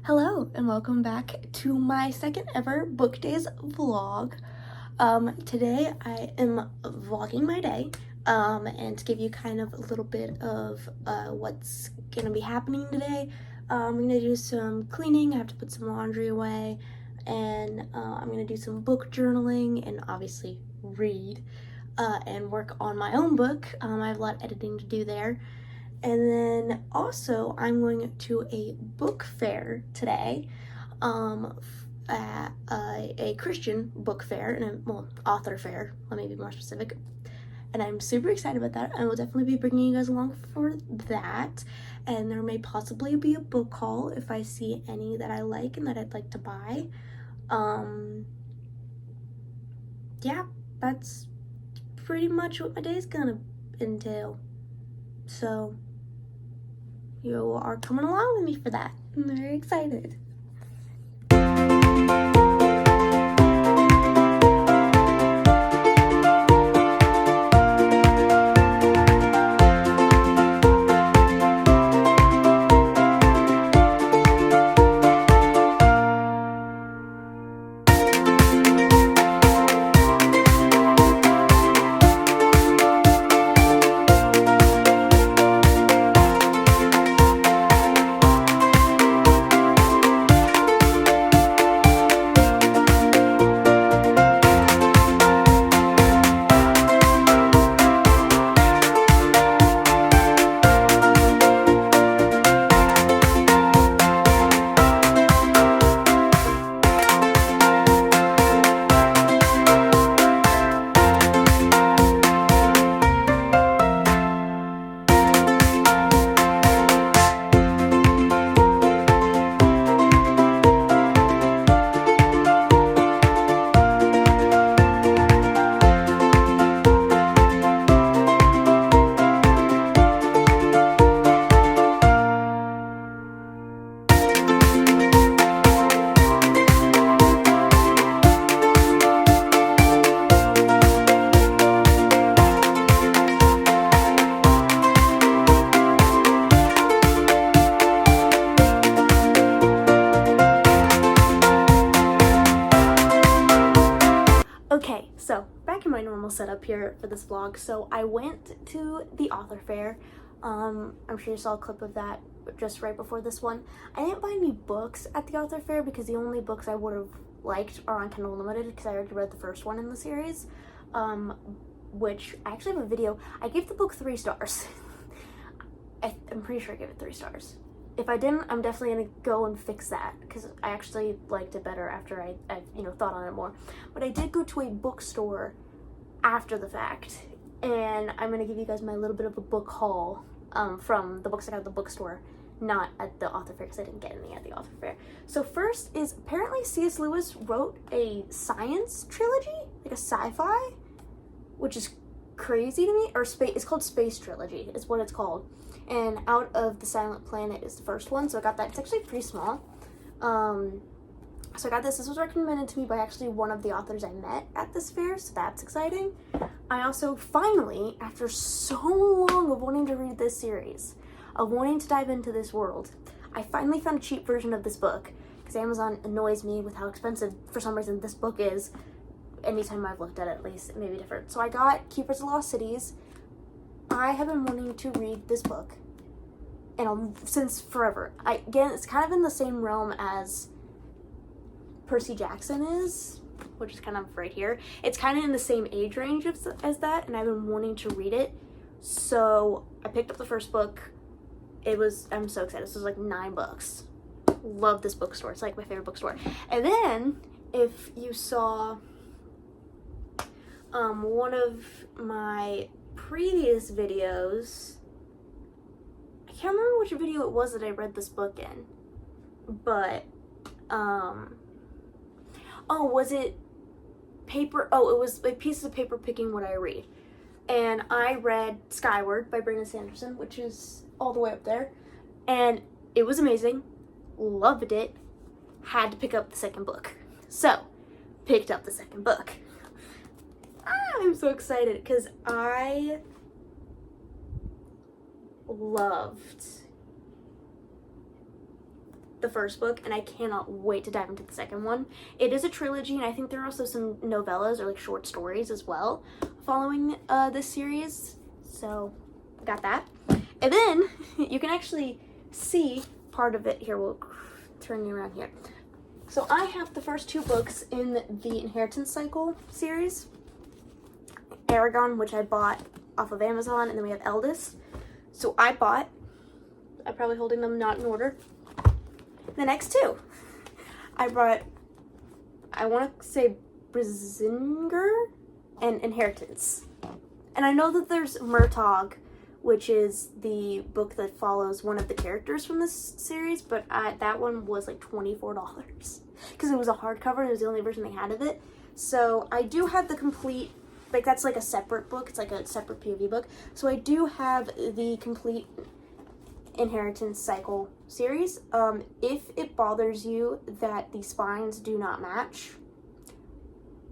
Hello and welcome back to my second ever Book Days vlog. Today I am vlogging my day and to give you kind of a little bit of what's gonna be happening today. I'm gonna do some cleaning. I have to put some laundry away, and I'm gonna do some book journaling and obviously read and work on my own book. I have a lot of editing to do there. And then also I'm going to a book fair today, at a Christian book fair, and author fair, let me be more specific. And I'm super excited about that. I will definitely be bringing you guys along for that. And there may possibly be a book haul if I see any that I like and that I'd like to buy. Yeah, that's pretty much what my day is gonna entail. So you are coming along with me for that. I'm very excited. Okay, so back in my normal setup here for this vlog. So I went to the author fair. I'm sure you saw a clip of that just right before this one. I didn't buy any books at the author fair because the only books I would have liked are on Kindle Unlimited because I already read the first one in the series, which I actually have a video. I gave the book 3 stars. I'm pretty sure I gave it 3 stars. If I didn't, I'm definitely gonna go and fix that because I actually liked it better after I thought on it more. But I did go to a bookstore after the fact, and I'm gonna give you guys my little bit of a book haul from the books I got at the bookstore, not at the author fair because I didn't get any at the author fair. So first is apparently C.S. Lewis wrote a science trilogy, like a sci-fi, which is crazy to me. Or it's called Space Trilogy is what it's called. And Out of the Silent Planet is the first one, so I got that. It's actually pretty small. So I got this. This was recommended to me by actually one of the authors I met at this fair, so that's exciting. I also finally, after so long of wanting to read this series, of wanting to dive into this world, I finally found a cheap version of this book, because Amazon annoys me with how expensive, for some reason, this book is. Anytime I've looked at it, at least, it may be different. So I got Keepers of Lost Cities. I have been wanting to read this book since forever. Again, it's kind of in the same realm as Percy Jackson is, which is kind of right here. It's kind of in the same age range as that, and I've been wanting to read it. So I picked up the first book. I'm so excited. This was like $9. Love this bookstore. It's like my favorite bookstore. And then, if you saw one of my previous videos, I can't remember which video it was that I read this book in, but was it paper? Oh, it was like pieces of paper picking what I read. And I read Skyward by Brandon Sanderson, which is all the way up there, and it was amazing. Loved it. Had to pick up the second book. So, picked up the second book. I'm so excited because I loved the first book, and I cannot wait to dive into the second one. It is a trilogy, and I think there are also some novellas or like short stories as well following this series. So I got that. And then you can actually see part of it here. We'll turn you around here. So I have the first 2 books in the Inheritance Cycle series. Eragon, which I bought off of Amazon, and then we have Eldest. So I'm probably holding them not in order. The next 2. I brought, I want to say Brazinger and Inheritance. And I know that there's Murtagh, which is the book that follows one of the characters from this series, but that one was like $24 because it was a hardcover and it was the only version they had of it. So I do have the complete, like that's like a separate book, it's like a separate POV book. So I do have the complete Inheritance Cycle series. If it bothers you that the spines do not match,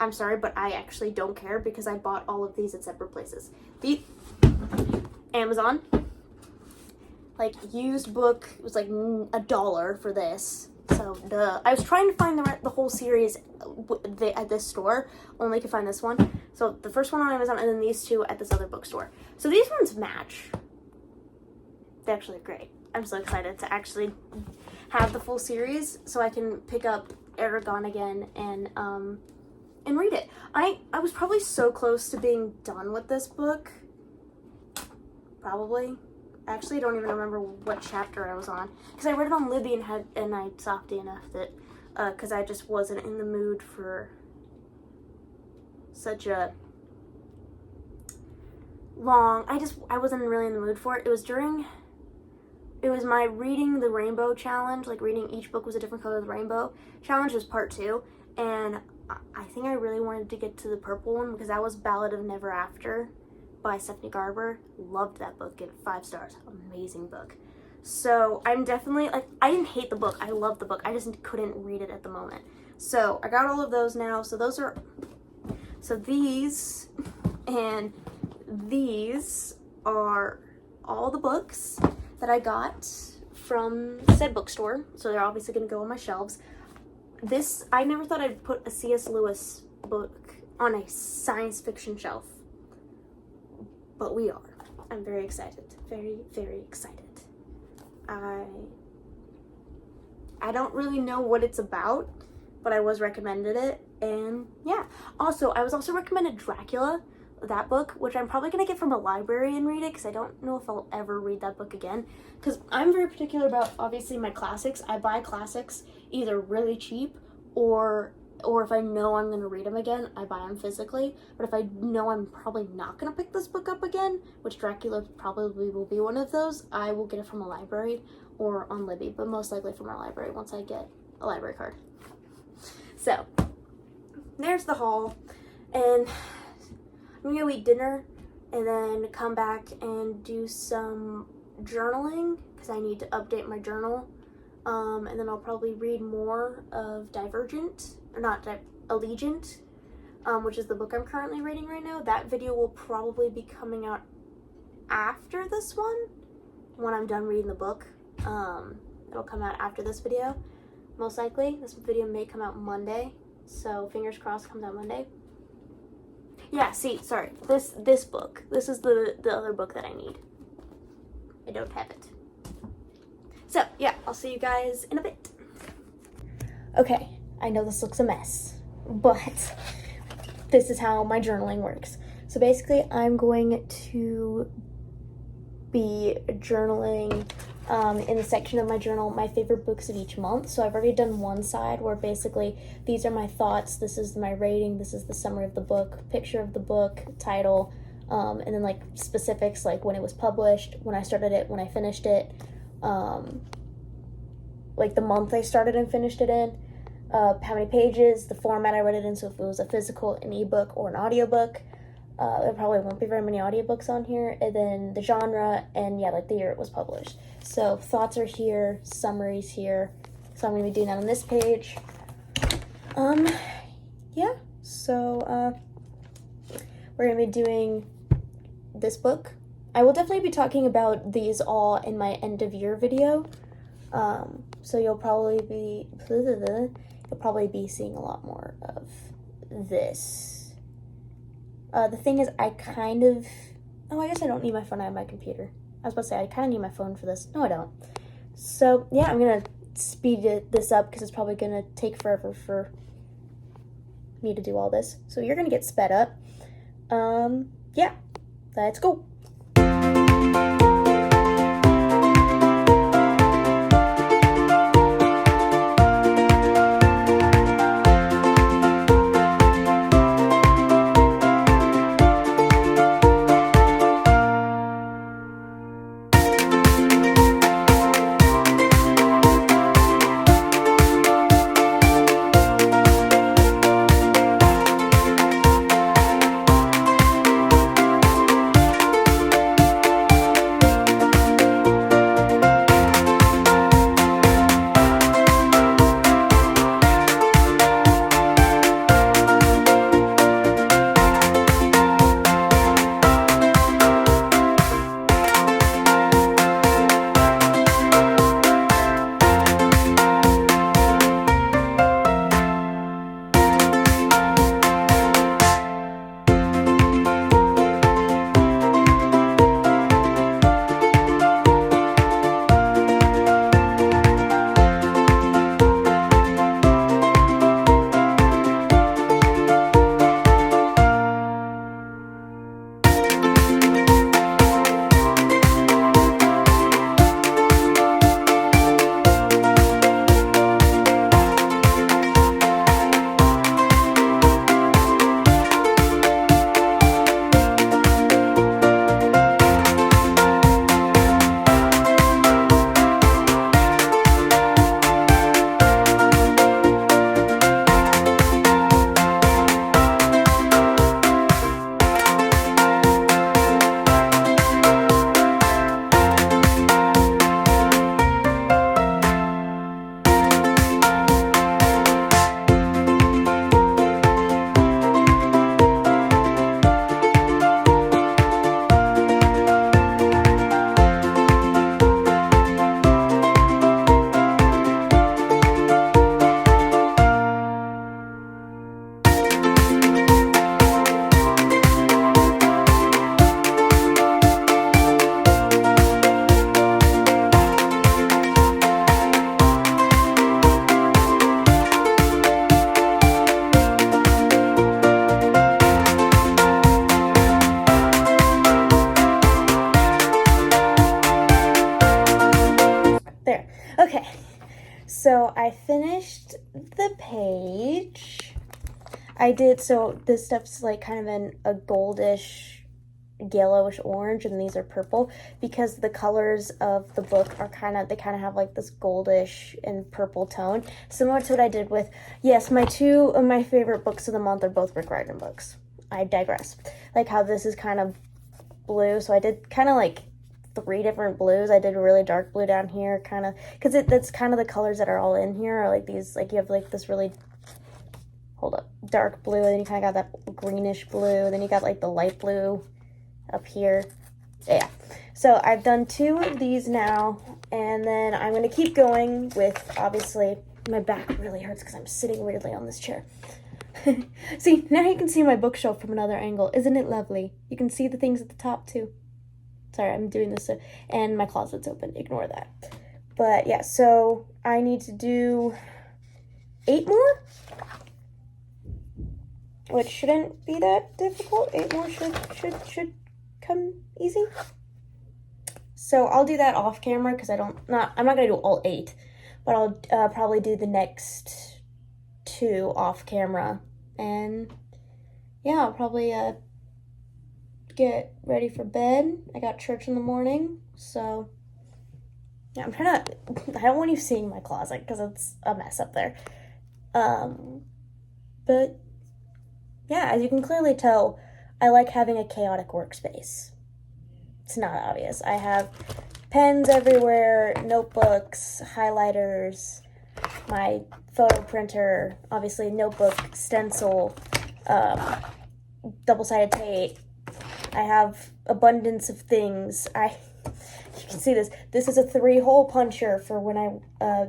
I'm sorry, but I actually don't care because I bought all of these at separate places. The Amazon, like used book, it was like $1 for this. So I was trying to find the whole series at this store, only could find this one. So the first one on Amazon, and then these 2 at this other bookstore. So these ones match. They actually are great. I'm so excited to actually have the full series so I can pick up Eragon again and read it. I was probably so close to being done with this book. Probably. Actually, I don't even remember what chapter I was on. Because I read it on Libby and I soft DNF'd it. Because I just wasn't in the mood for such a long... I wasn't really in the mood for it. It was my Reading the Rainbow challenge. Like, reading each book was a different color of the rainbow challenge was part 2. And I think I really wanted to get to the purple one because that was Ballad of Never After by Stephanie Garber. Loved that book. Give it 5 stars. Amazing book. So I'm definitely, like, I didn't hate the book. I loved the book. I just couldn't read it at the moment. So I got all of those now. So these and these are all the books that I got from said bookstore. So they're obviously going to go on my shelves. I never thought I'd put a C.S. Lewis book on a science fiction shelf. But we are. I'm very excited. Very, very excited. I don't really know what it's about, but I was recommended it, and yeah. Also, I was also recommended Dracula, that book, which I'm probably going to get from a library and read it, because I don't know if I'll ever read that book again, because I'm very particular about, obviously, my classics. I buy classics either really cheap, or if I know I'm going to read them again, I buy them physically. But if I know I'm probably not going to pick this book up again, which Dracula probably will be one of those, I will get it from a library or on Libby, but most likely from our library once I get a library card. So, there's the haul, and I'm going to go eat dinner and then come back and do some journaling because I need to update my journal. And then I'll probably read more of Allegiant, which is the book I'm currently reading right now. That video will probably be coming out after this one, when I'm done reading the book. It'll come out after this video, most likely. This video may come out Monday, so fingers crossed comes out Monday. Yeah, sorry, this book. This is the other book that I need. I don't have it. So, yeah, I'll see you guys in a bit. Okay, I know this looks a mess, but this is how my journaling works. So basically, I'm going to be journaling in the section of my journal, my favorite books of each month. So I've already done one side where basically these are my thoughts, this is my rating, this is the summary of the book, picture of the book, title, and then like specifics like when it was published, when I started it, when I finished it, like the month I started and finished it in, how many pages, the format I read it in, so if it was a physical, an ebook, or an audiobook. There probably won't be very many audiobooks on here, and then the genre, and yeah, like the year it was published. So thoughts are here, summaries here, so I'm going to be doing that on this page. Yeah, so we're going to be doing this book. I will definitely be talking about these all in my end of year video. So you'll probably be seeing a lot more of this. The thing is, I guess I don't need my phone, I have my computer. I was about to say, I kind of need my phone for this. No, I don't. So, yeah, I'm going to speed this up because it's probably going to take forever for me to do all this. So you're going to get sped up. Yeah, let's go. Okay, so I finished the page. So this stuff's like kind of in a goldish, yellowish orange, and these are purple because the colors of the book are they kind of have like this goldish and purple tone, similar to what I did with, yes, two of my favorite books of the month are both Rick Riordan books. I digress. Like how this is kind of blue, so I did kind of like 3 different blues. I did a really dark blue down here, kind of, because that's kind of the colors that are all in here, are like these, like you have like this really, dark blue, and then you kind of got that greenish blue, then you got like the light blue up here. Yeah, so I've done 2 of these now, and then I'm going to keep going with, obviously, my back really hurts because I'm sitting weirdly on this chair. See, now you can see my bookshelf from another angle. Isn't it lovely? You can see the things at the top too. Sorry, I'm doing this, and my closet's open. Ignore that. But yeah, so I need to do 8 more, which shouldn't be that difficult. 8 more should come easy. So I'll do that off camera because I'm not gonna do all 8, but I'll probably do the next 2 off camera, and yeah, I'll probably get ready for bed. I got church in the morning, so yeah, I don't want you seeing my closet because it's a mess up there. But yeah, as you can clearly tell, I like having a chaotic workspace. It's not obvious. I have pens everywhere, notebooks, highlighters, my photo printer, obviously notebook, stencil, double-sided tape. I have abundance of things. You can see this. This is a 3-hole puncher for when I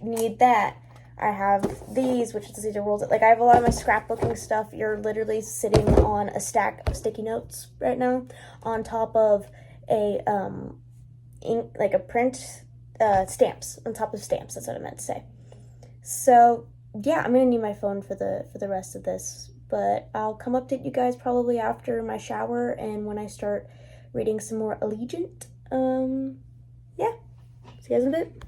need that. I have these, which is the Caesar rolls. Like, I have a lot of my scrapbooking stuff. You're literally sitting on a stack of sticky notes right now on top of a, like a print, stamps, on top of stamps. That's what I meant to say. So, yeah, I'm gonna need my phone for the rest of this. But I'll come update you guys probably after my shower and when I start reading some more Allegiant. Yeah. See you guys in a bit.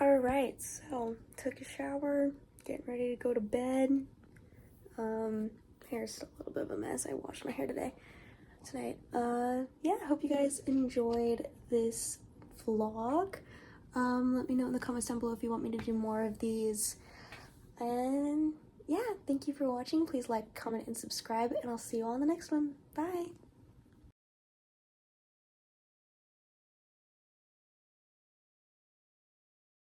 Alright, so took a shower, getting ready to go to bed. Hair's still a little bit of a mess. I washed my hair tonight. Yeah, I hope you guys enjoyed this vlog. Let me know in the comments down below if you want me to do more of these. And yeah, thank you for watching. Please like, comment, and subscribe, and I'll see you all in the next one. Bye!